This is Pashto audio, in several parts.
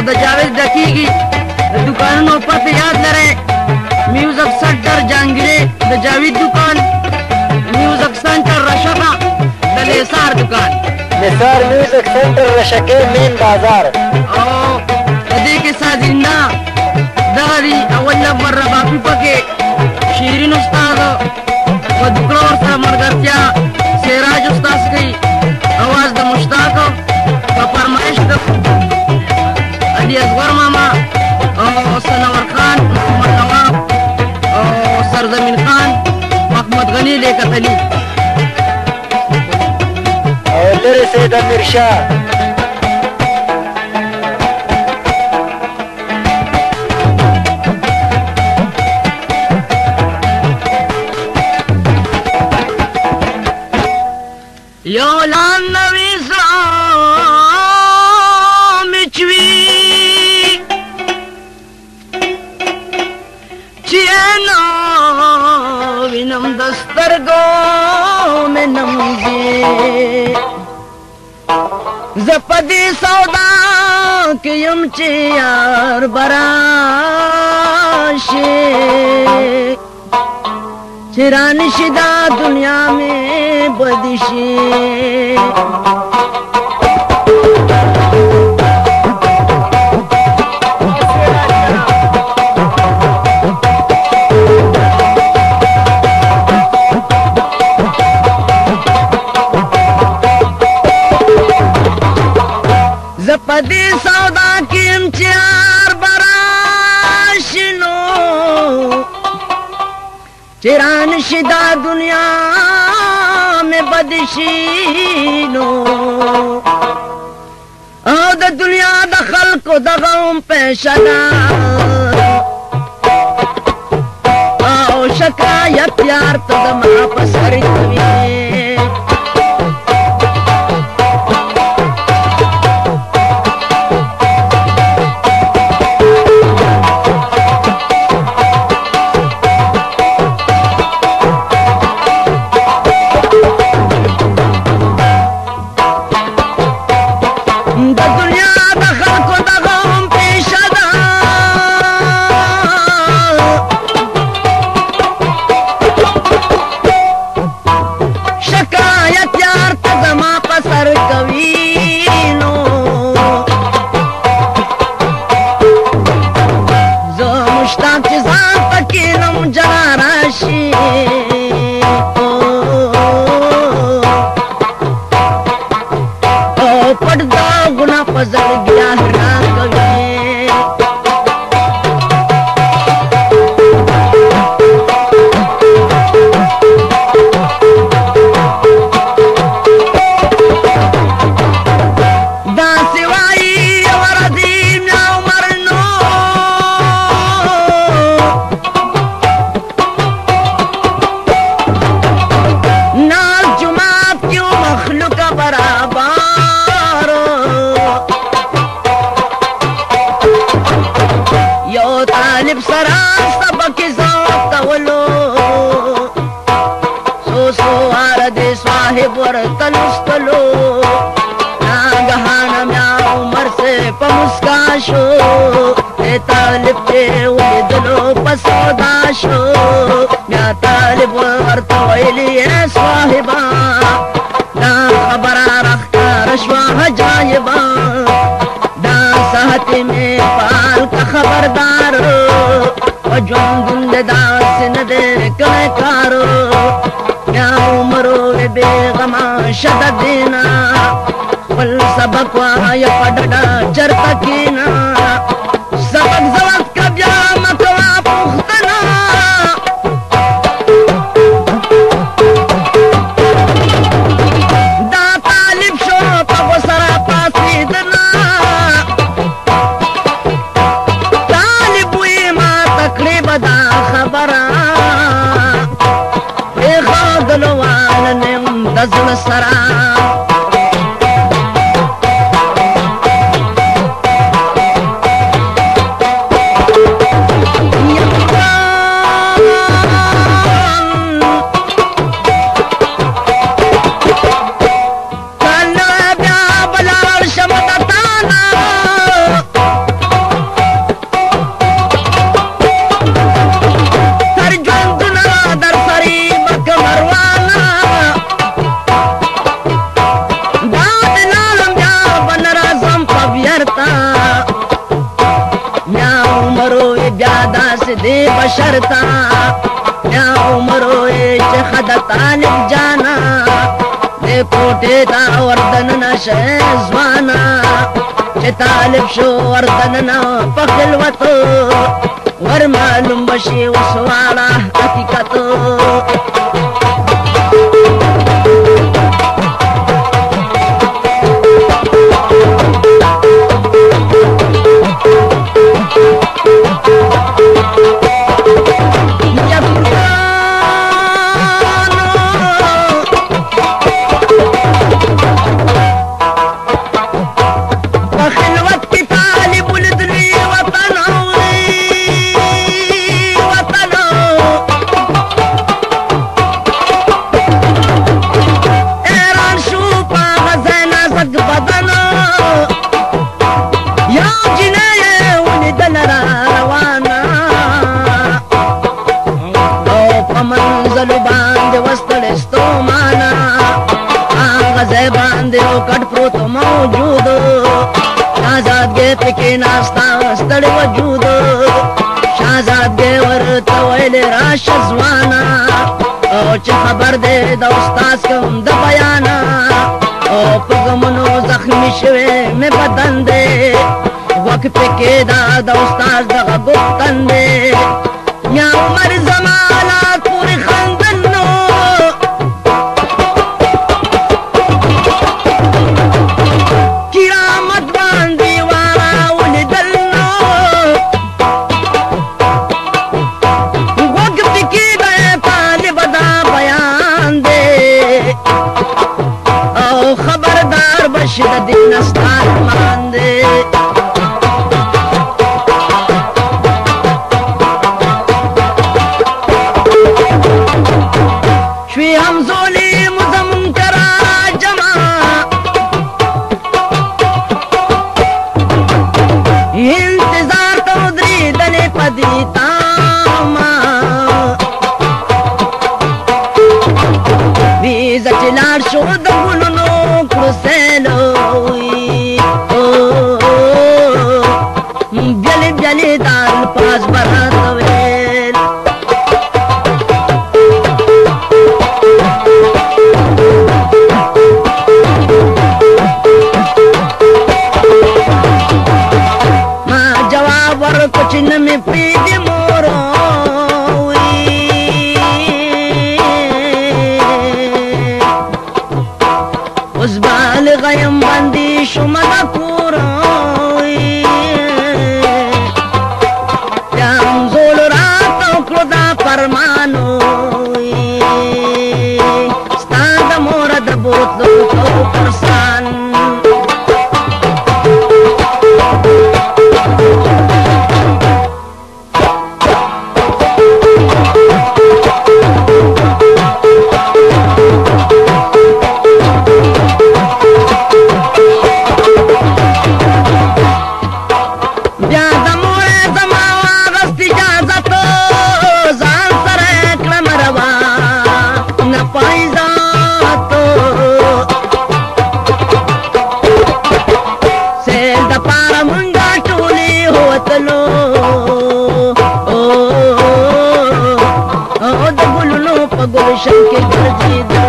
د جاوید ډکیږي د دوکانونو پته یاد لرئ میوزک سنټر جهانګیري د جاوید دوکان میوزک سنټر رشقه د لیسار دوکان نثار میوزک سنټر رشقه مین بازار او د دې کې سازنده دغه دي اول نمبر ربابي پکې شیرین استاد په دوکړه ورسره ملګرتیا سراج استاد کوي اواز د مشتاق په فرمایش د علي اصغر ماما او سنور خان محمد نواب او سرزمین خان محمد غنی لیکتلی او لري سید امیر شاه یو لان نوی اسلام چوی چینا وینم دسترگو میں نمزی زپدی سودا کیم چیار براشی چران شدا دنیا میں بدشی زپدی سودا کی امچار براشنو چران شدا دنیا میں بدشینو او دا دنیا دا خلق و دا غم پیشنا او شکایت یار تو دا ما پسری توی طالب تے ودلو پسودا شو یا طالب ورته ویلی صاحبا دا خبر رخکار شوا عجایبا دا صحت میں پال کا خبردار و جوندن دا سند کنے کارو یا عمرو بے غما شدد دینا پل سبق وایا پڑھنا چرتا کینا سبق زوات کا بیا مکوا پختنا دا طالب شو پا سرا پاسیدنا طالب وی ما تقریب دا خبرا اے خادلو والنم دزل سرا دې بشرتا یا عمروي چې خد طالب جانا دې کوټه تا وردن نشه ځوانا چې طالب شو وردن نه په خلوت ور معلوم بشي وسواړه حقیقت کټ پروت موجود شهزاد ګې پکې ناستا ستړی وجود شهزاد ګې ورته ویل راشه ځوانا او چې خبر دې د استاد کوم د بیانا او په غمونو زخمي شوی مې بدن دې وقفې کې دا د استاد دغه ګفتن دې یا عمر زمانات پورې خندن نو د دین استار ماندې شوي همزولي مزمون کرا جما انتظار تو درېدلې پدې تاما ویزه چې لاړ شو د ګلونو کړو بيالي دار پاس برات ويل ما جواب ورکو چې نه مې پرېږدي مورو اوس بالغه یم باندې شومه د کورو فرمانو ستا د مور د بوتلو تو پرسان بیا د مور زما واغست اجازت गुलशन के गर्जी दो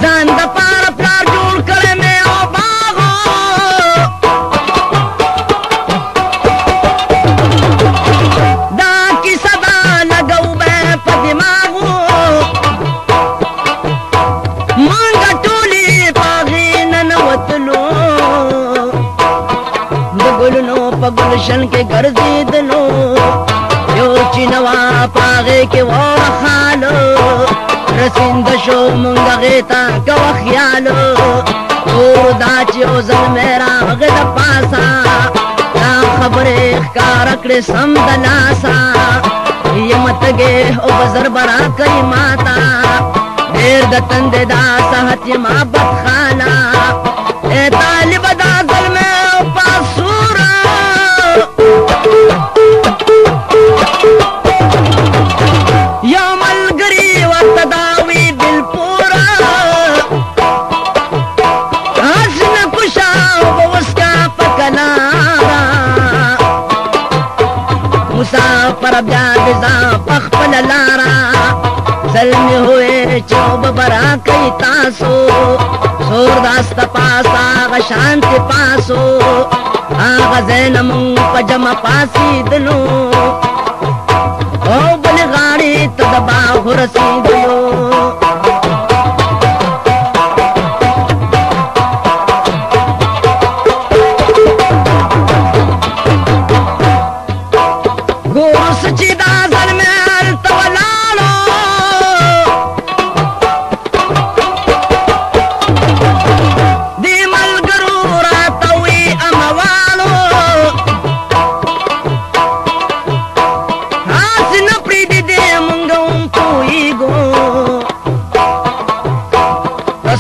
जान द पार प्यार जोड़ करे में ओ बागो दा की सदा लगौ मैं पदिमागो गुलशन के गर्जी दलो यो चिनवा पागे के वो खालो रसिंद शो मुंगा गेता कव ख्यालो और दाचियो जल मेरा गद पासा ना खबरे कारकड़े समदलासा ये मत गे ओ बजर बड़ा कई माता देर दतन दे दा सहत ये माँ बदखाना ए तालिब दा जल में पासूरा या मलगरी व مسافر بیا دزا پخپل لارا زلمی ہوئے چوب برا کئی تاسو سور داست پاسا غشانت پاسو آغا زینمون پجم پاسی دلو او بل غاڑی تدبا غرسی دلو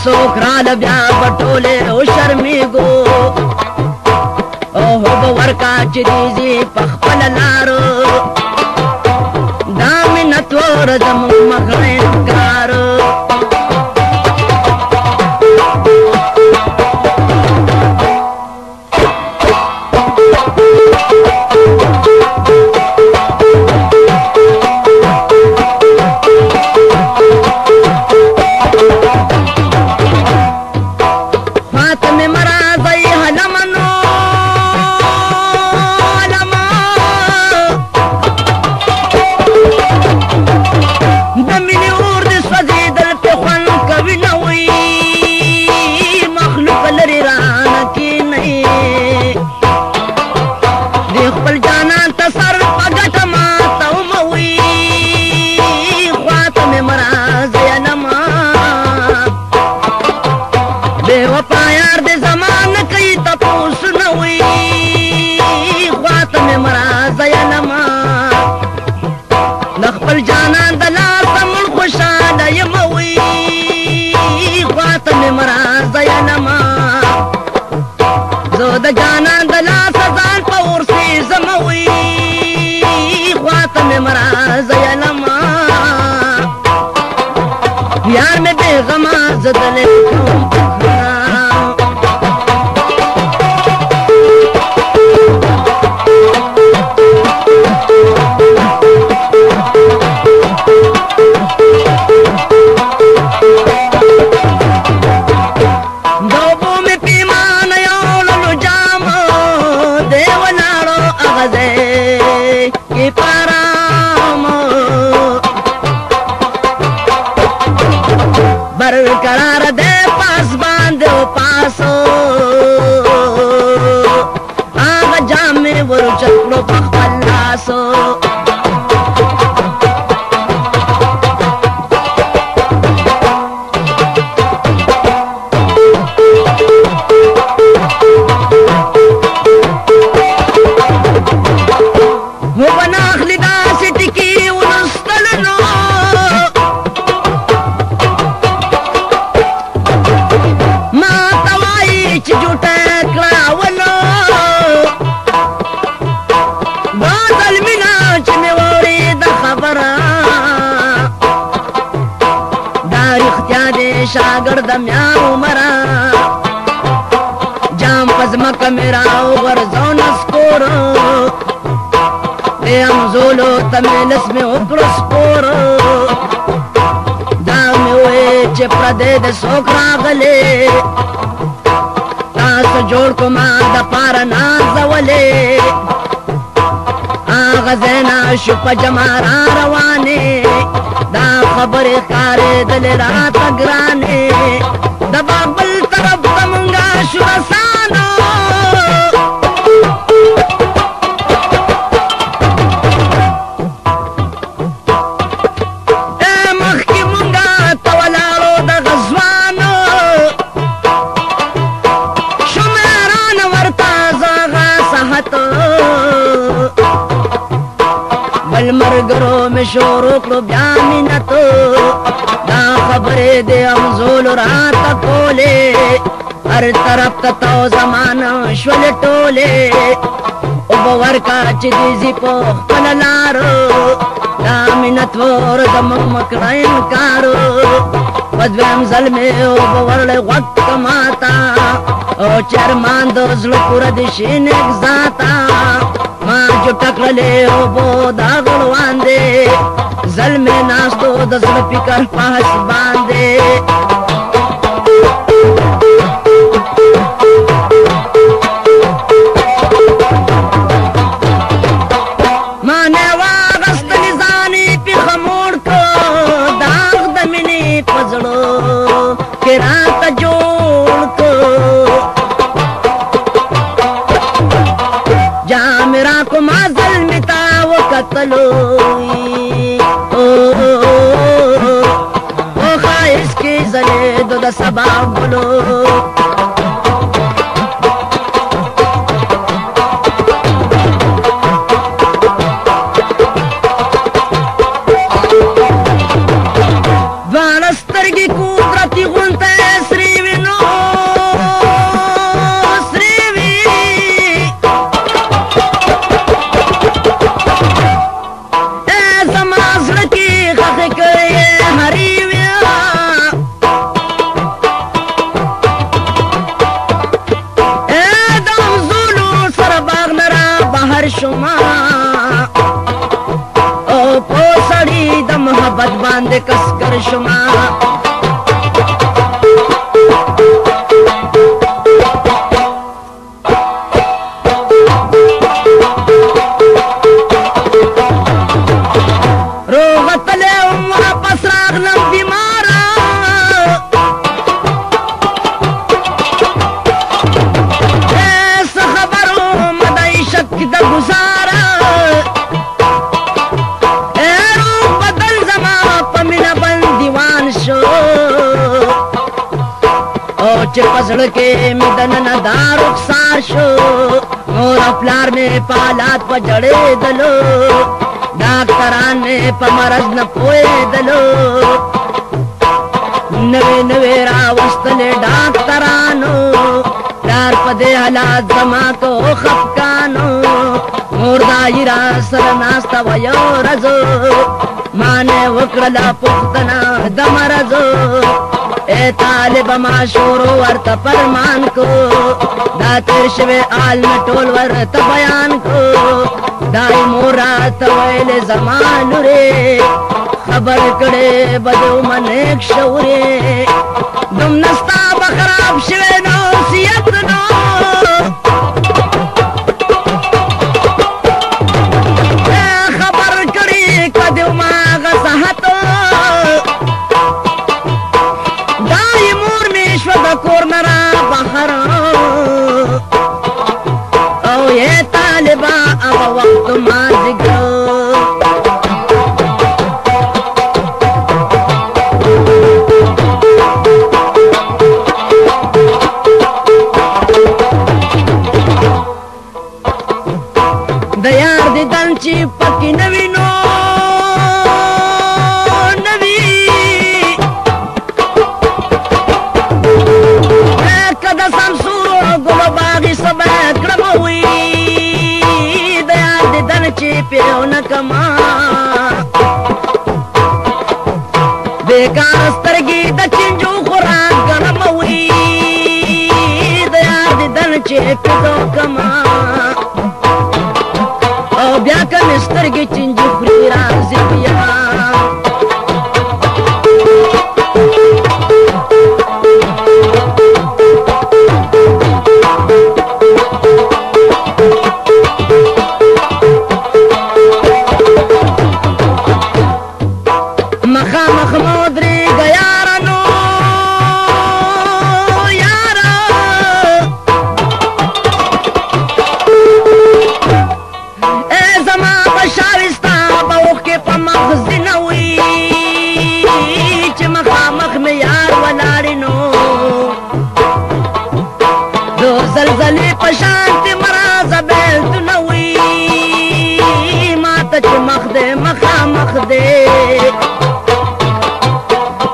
سوکرال بیا بٹولے او شرمی گو او ہو بورکا چریزی پخپل لارو دامنت ور دمو مغرین کارو جانا دلا سزان پور سی زموی خواتم مراز یلما یار میں بے غما زدلے برقرار دے پاس باندھو پاسو آغا جامع ورو چکلو پخپل لاسو وہ بناخلی دا سٹکی ونستلنو شاگرد میاو مرا جام پزمک میراو غرزون اسکورو دے امزولو تمیلس میں اکرو سپورو دامی ہوئے چپر دے دے سوکرا غلے تاس جوڑ کو ماں دا پارا نازولے آغا زینا شپ جمارا روانے دا خبر کارے دل رات گرانے دا بابل طرف تمنگا شرسانو اے مخی منگا تولارو دا غزوانو شمیران ورطا زاغا سحتو بل مرگرو میں شورو کرو بیامینتو دا خبرے دے امزول رات کولے ہر طرف تتاو زمان شول ٹولے او بورکا چیزی پو خپللارو دا منتور دا مکرین کارو بدویم ظلمے او بورل وقت کماتا او چرمان دو ظلو پورا دشین اگزاتا زما جو ټکړلې اوبو دا غړوان دی زلمې ناستو د زړه فکر په حس باندې مانه واغستلې ځانې پیښه موړ کو داغ د مینې په زړه کې راته جوړ کو جامرا کو ما ظلم تا وکتلو او خواهش کی زلید د سبا بلو دوانسترگی قدرتی غنته سریوی نو شما او پوسړی د محبت باندې کسکر شما روغتله واپس راغلم بیمارا د گزارا روح بدل زما په مینا باندې دیوان شو او چې پزړه کې مې دننه دا رخسار شو مور پلار مې په حالات په جړېدلو ډاکټران مې په مرض نه پوهېدلو نوې نوې راوستلې ډاکټرانو پلار په دې حالات زما کو خفقانو مور دایرا سره ناسته وه یو ورځو ما نه وکړله پوښتنه د مرضو ای طالبه ما شروع ورته فرمان کو دا تېر شوی حال مې ټول ورته بیان کو دای مور راته ویلې زما لورې خبر کړې به د منیک شورې دومره ستا به خراب شوی نو صحت نو خبر کړې که د ماغه صحت دای مور مې شوه د کور نه را بهر او یې طالبه هغه وخت مازدیګر د یار دیدن چې پکې نه وي نو نه وي که د سمسورو ګلو باغې څه به کړم وي د یار دیدن چې پې ونه کما بېکاره سترګې د چینجو خوراک ګرم وي د یار دیدن چې پې وکما او بیا که مې سترګې چینجي خوري راځي بیا مخامخ مو درېږه یارانو یاره زما په شاوستا به اوښکې په مغزي نه وي چې مخامخ مې یار ولاړې نو د زلزلې په شانتې مرازه بېلتونه وي ماته چې مخ دی مخامخ دی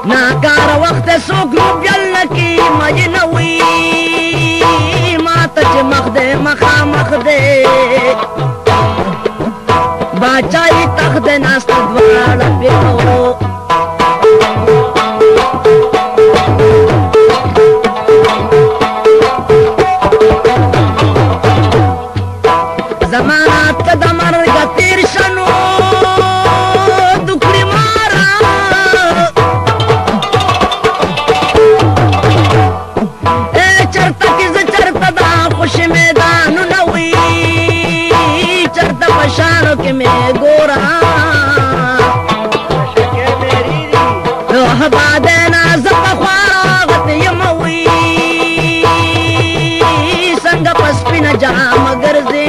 ناکاره وخت څوک روبیل نه کي مینه وي ماته چې مخ دی مخامخ دی باچای تخت ناست دواړه پیغو زمانات گورا روح بعدنا زبا خواغت يموي سنگ پس پینا جام گرزے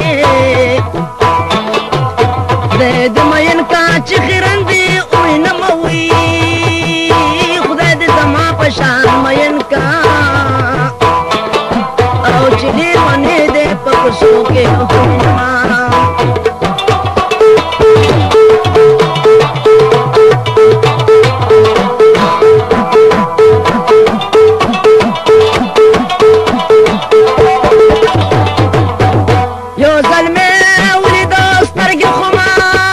خدای د مین کا چې خیرندې اوی نموي خدای د زما په شان مین کا او چې ډېر ونې دې په کوڅو کې هوما یو ظلمې ولیدو سترګې خماري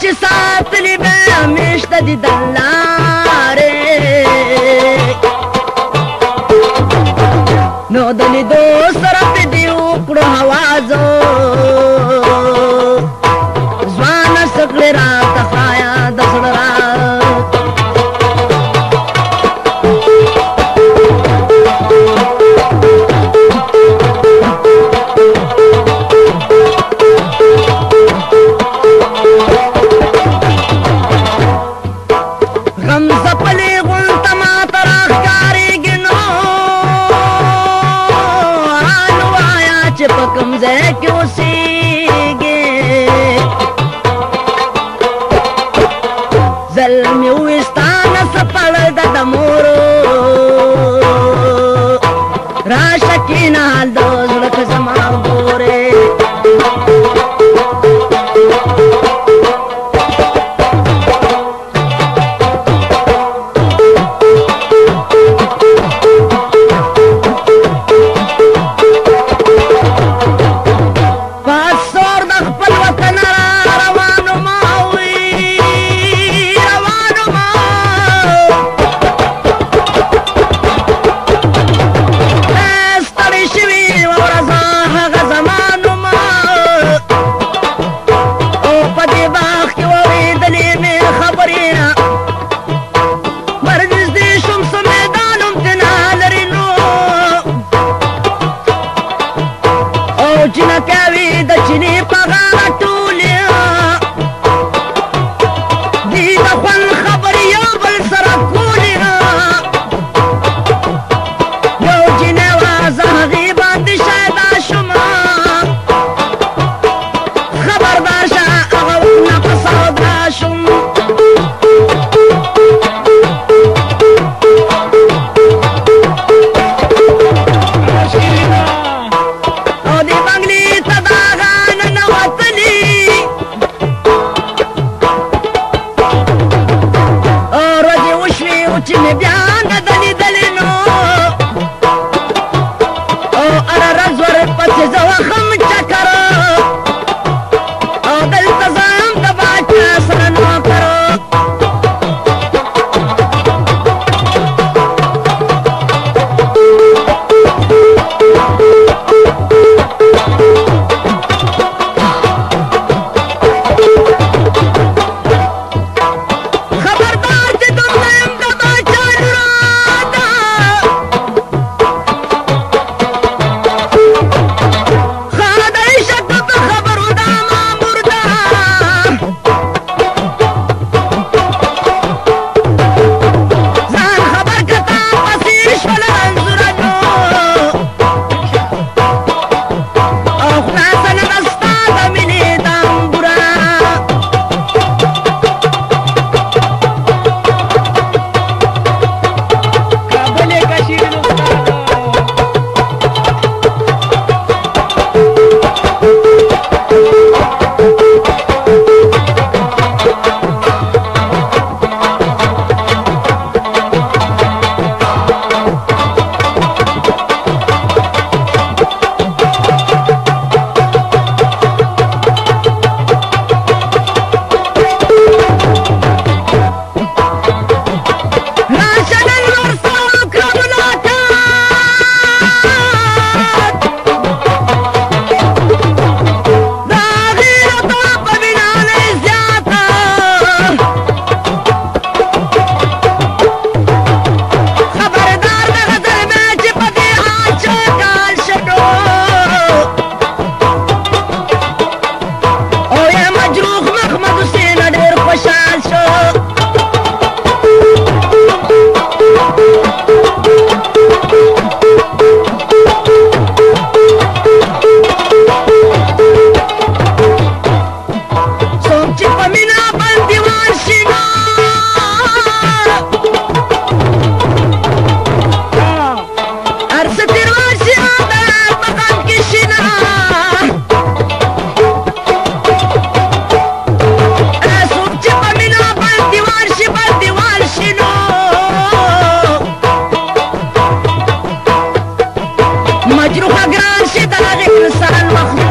چې ساتلې به همیشه د دلارې نو د لیدو سره پې دې وکړو هوازو ځوانه سکړې راته خایا د زړه را کیوں سیگے ظلمی وستان سپڑ دمورو راشکی نال دو زلک زمان گورے Oh, the Bangli Tadagan and Nawatali. مجروحه ګران شي د هغې انسان مخلوق